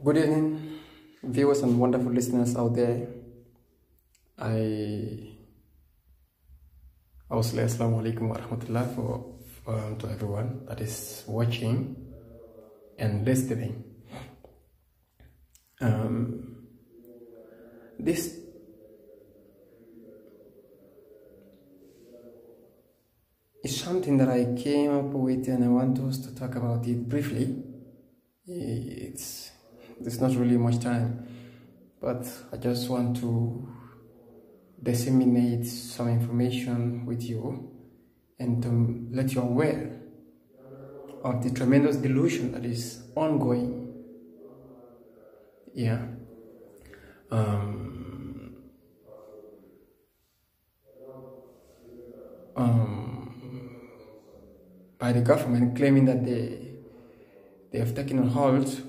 Good evening, viewers and wonderful listeners out there. I will say Assalamu alaikum wa rahmatullah to everyone that is watching and listening. This is something that I came up with, and I want us to talk about it briefly. There's not really much time, but I just want to disseminate some information with you and to let you aware of the tremendous delusion that is ongoing. By the government claiming that they have taken a halt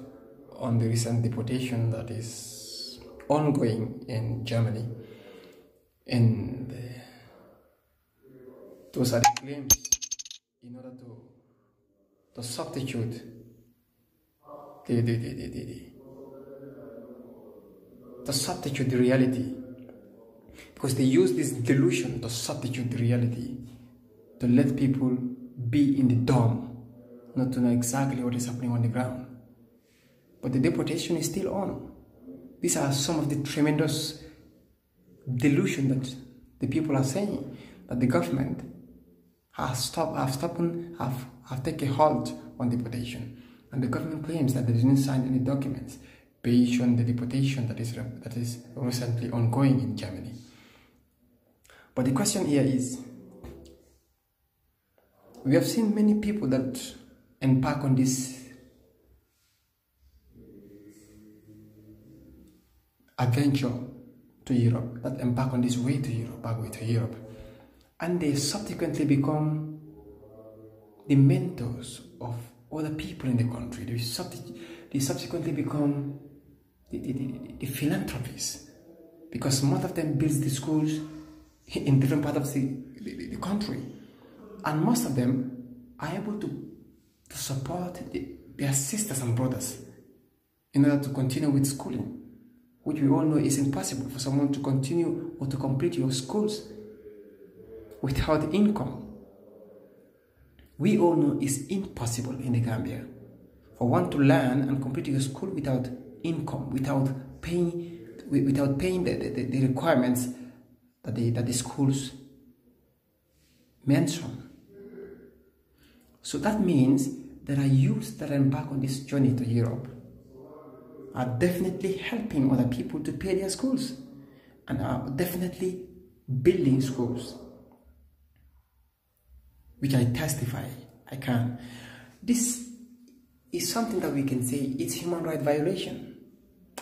on the recent deportation that is ongoing in Germany, and those are the claims in order to substitute the reality, because they use this delusion to substitute the reality, to let people be in the dome, not to know exactly what is happening on the ground. But the deportation is still on. These are some of the tremendous delusion that the people are saying, that the government has taken a halt on deportation, and the government claims that they didn't sign any documents based on the deportation that is recently ongoing in Germany. But the question here is, we have seen many people that embark on this adventure to Europe, that embark on this way to Europe, back way to Europe, and they subsequently become the mentors of other people in the country. They subsequently become the philanthropists, because most of them build the schools in different parts of the country, and most of them are able to support their sisters and brothers in order to continue with schooling, which we all know is impossible for someone to continue or to complete your schools without income. We all know it's impossible in the Gambia for one to learn and complete your school without income, without paying the requirements that the schools mention. So that means there are youths that embark on this journey to Europe are definitely helping other people to pay their schools, and are definitely building schools, which I testify I can. This is something that we can say it's human rights violation,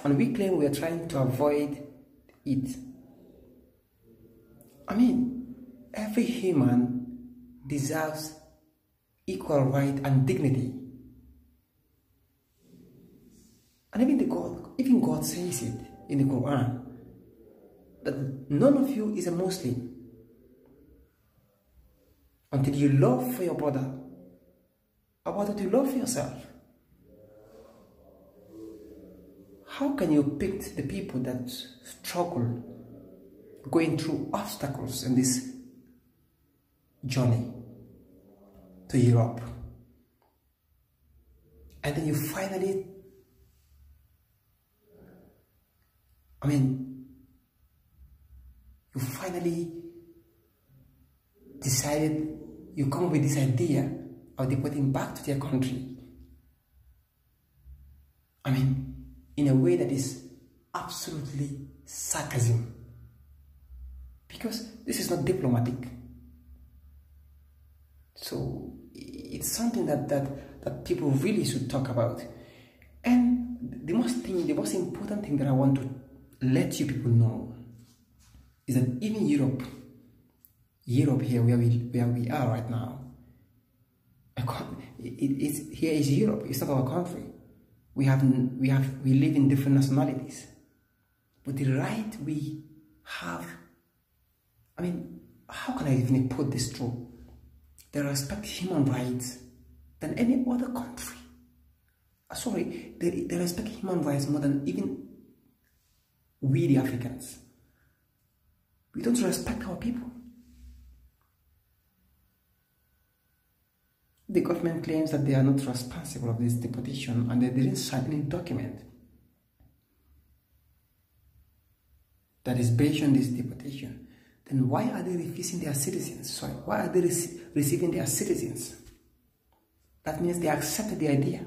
and we claim we are trying to avoid it. I mean, every human deserves equal right and dignity. And even God says it in the Quran, that none of you is a Muslim until you love for your brother about what you love for yourself. How can you pick the people that struggle, going through obstacles in this journey to Europe, and then you finally decided, you come up with this idea of deporting back to their country, in a way that is absolutely sarcasm, because this is not diplomatic. So it's something that people really should talk about. And the most important thing that I want to let you people know is that even Europe here, where we are right now, here is Europe. It's not our country. We live in different nationalities, but the right we have, how can I even put this through? They respect human rights than any other country. Sorry, they respect human rights more than even we, the Africans. We don't respect our people. The government claims that they are not responsible of this deportation and they didn't sign any document that is based on this deportation. Then why are they refusing their citizens? Sorry, why are they receiving their citizens? That means they accepted the idea.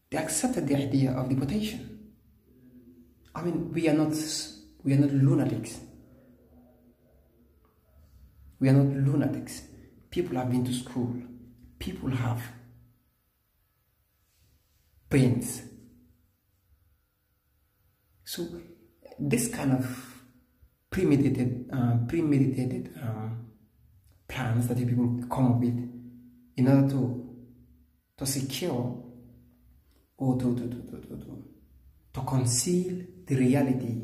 They accepted the idea of deportation. I mean, we are not lunatics. We are not lunatics. People have been to school. People have brains. So this kind of premeditated plans that people come up with in order to secure or to conceal the reality,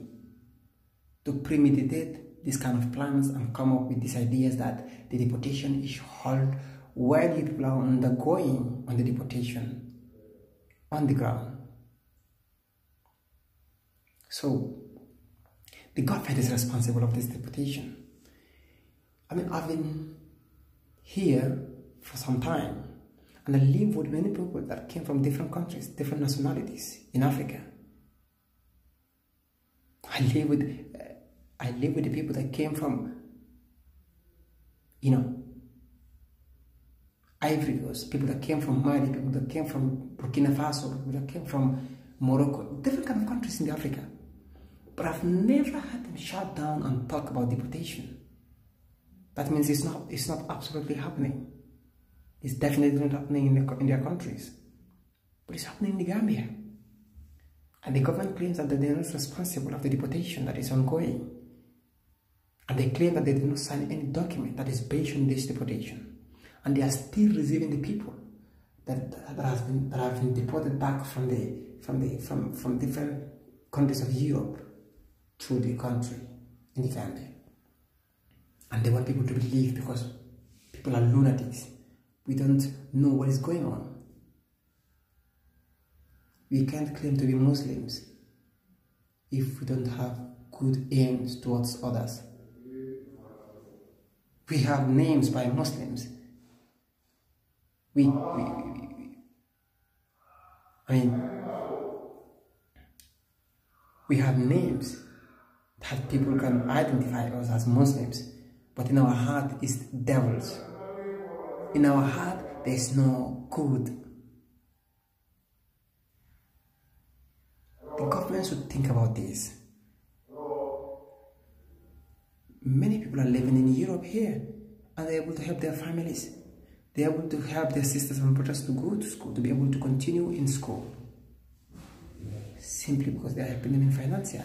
to premeditate these kind of plans and come up with these ideas that the deportation is halt while the people are undergoing on the deportation on the ground. So the government is responsible of this deportation. I mean, I've been here for some time and I live with many people that came from different countries, different nationalities in Africa. I live with the people that came from, Ivory Coast, people that came from Mali, people that came from Burkina Faso, people that came from Morocco, different kind of countries in Africa. But I've never had them shut down and talk about deportation. That means it's not absolutely happening. It's definitely not happening in their countries. But it's happening in the Gambia. And the government claims that they are not responsible of the deportation that is ongoing. And they claim that they did not sign any document that is based on this deportation. And they are still receiving the people that have been deported back from different countries of Europe to the country in the Gambia. And they want people to believe because people are lunatics. We don't know what is going on. We can't claim to be Muslims if we don't have good aims towards others. We have names by Muslims. We have names that people can identify us as Muslims, but in our heart is devils. In our heart there is no good. The government should think about this. Many people are living in Europe here and they're able to help their families. They're able to help their sisters and brothers to go to school, to be able to continue in school. Simply because they're helping them in financial.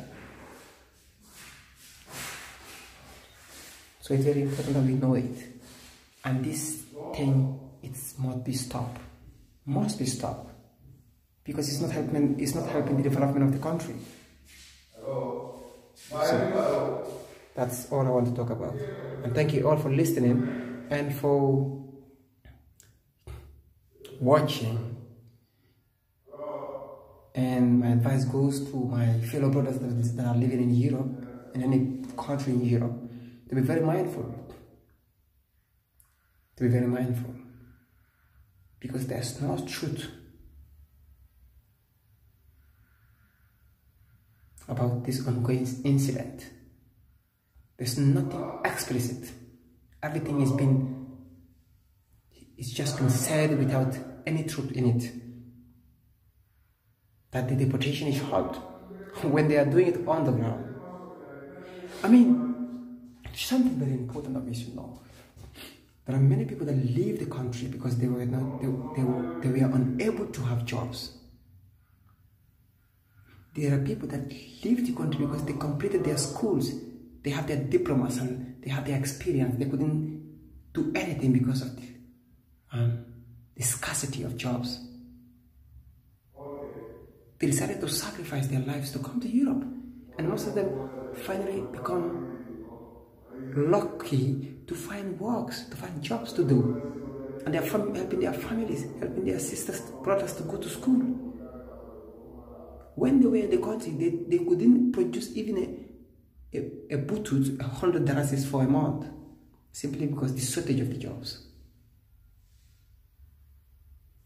So it's very important that we know it. And this thing, it must be stopped. Must be stopped. Because it's not helping the development of the country. So that's all I want to talk about. And thank you all for listening and for watching. And my advice goes to my fellow brothers that are living in Europe, in any country in Europe, to be very mindful. To be very mindful. Because there's no truth about this ongoing incident. There's nothing explicit. Everything it's just been said without any truth in it. That the deportation is halt when they are doing it on the ground. I mean, something very important that we should know. There are many people that leave the country because they were unable to have jobs. There are people that leave the country because they completed their schools. They have their diplomas and they have their experience. They couldn't do anything because of the scarcity of jobs. They decided to sacrifice their lives to come to Europe. And most of them finally become lucky to find works, to find jobs to do. and they're helping their families, helping their sisters, brothers to go to school. When they were in the country, they couldn't produce even a butut, $100 for a month, simply because the shortage of the jobs.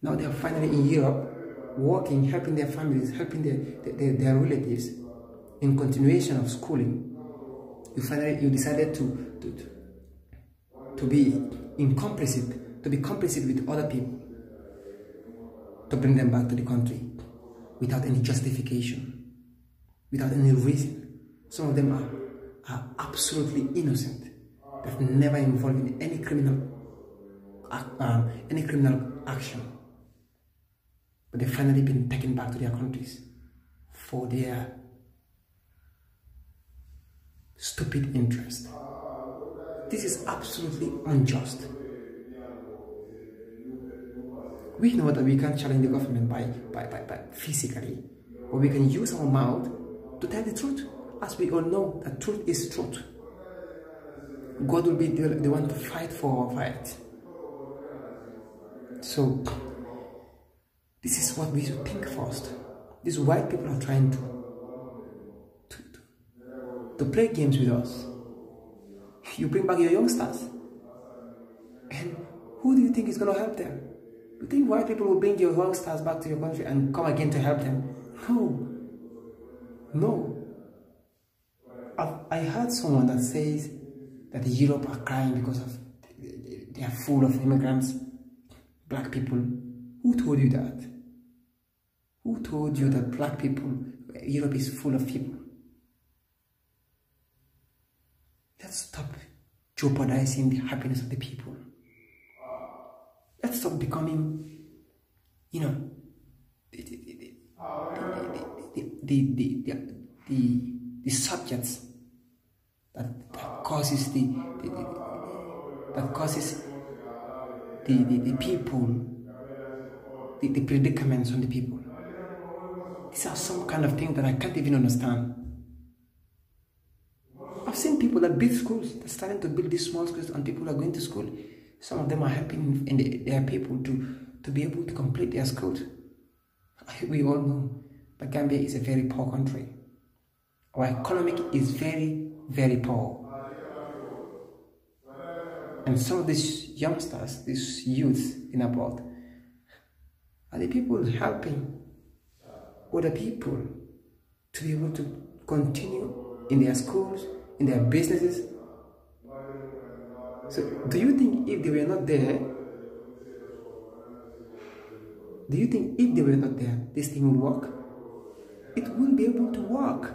Now they are finally in Europe, working, helping their families, helping their relatives in continuation of schooling. You decided to be complicit with other people to bring them back to the country without any justification, without any reason. Some of them are absolutely innocent. They've never involved in any criminal action, but they've finally been taken back to their countries for their stupid interest. This is absolutely unjust. We know that we can't challenge the government by physically, but we can use our mouth to tell the truth, as we all know that truth is truth. God will be the one to fight for our fight. So, this is what we should think first. These white people are trying to play games with us. You bring back your youngsters, and who do you think is going to help them? You think white people will bring your youngsters back to your country and come again to help them? No. I heard someone that says that Europe are crying because of they are full of immigrants, black people. Who told you that? Who told you that black people, Europe is full of people? Let's stop jeopardizing the happiness of the people. Let's stop becoming, the subjects that causes the people, the predicaments on the people. These are some kind of things that I can't even understand. I've seen people that build schools. They're starting to build these small schools, and people are going to school. Some of them are helping their people to be able to complete their schools. We all know that Gambia is a very poor country. Our economic is very, very poor. And some of these youngsters, these youths in abroad, are the people helping other people to be able to continue in their schools, in their businesses. So, do you think if they were not there, this thing will work? It won't be able to work.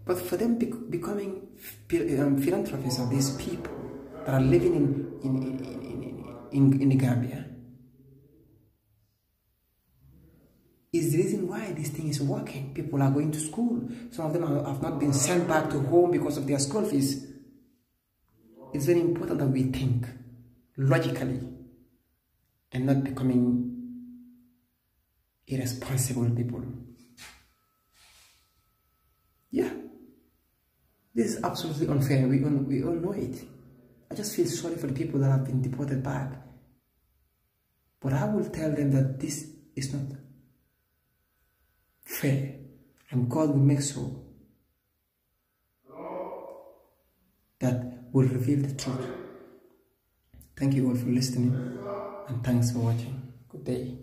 But for them becoming philanthropists of these people that are living in the Gambia is the reason why this thing is working. People are going to school. Some of them have not been sent back to home because of their school fees. It's very important that we think logically and not becoming irresponsible people. Yeah, this is absolutely unfair. We all know it. I just feel sorry for the people that have been deported back. But I will tell them that this is not fair, and God will make sure that will reveal the truth. Thank you all for listening, and thanks for watching. Good day.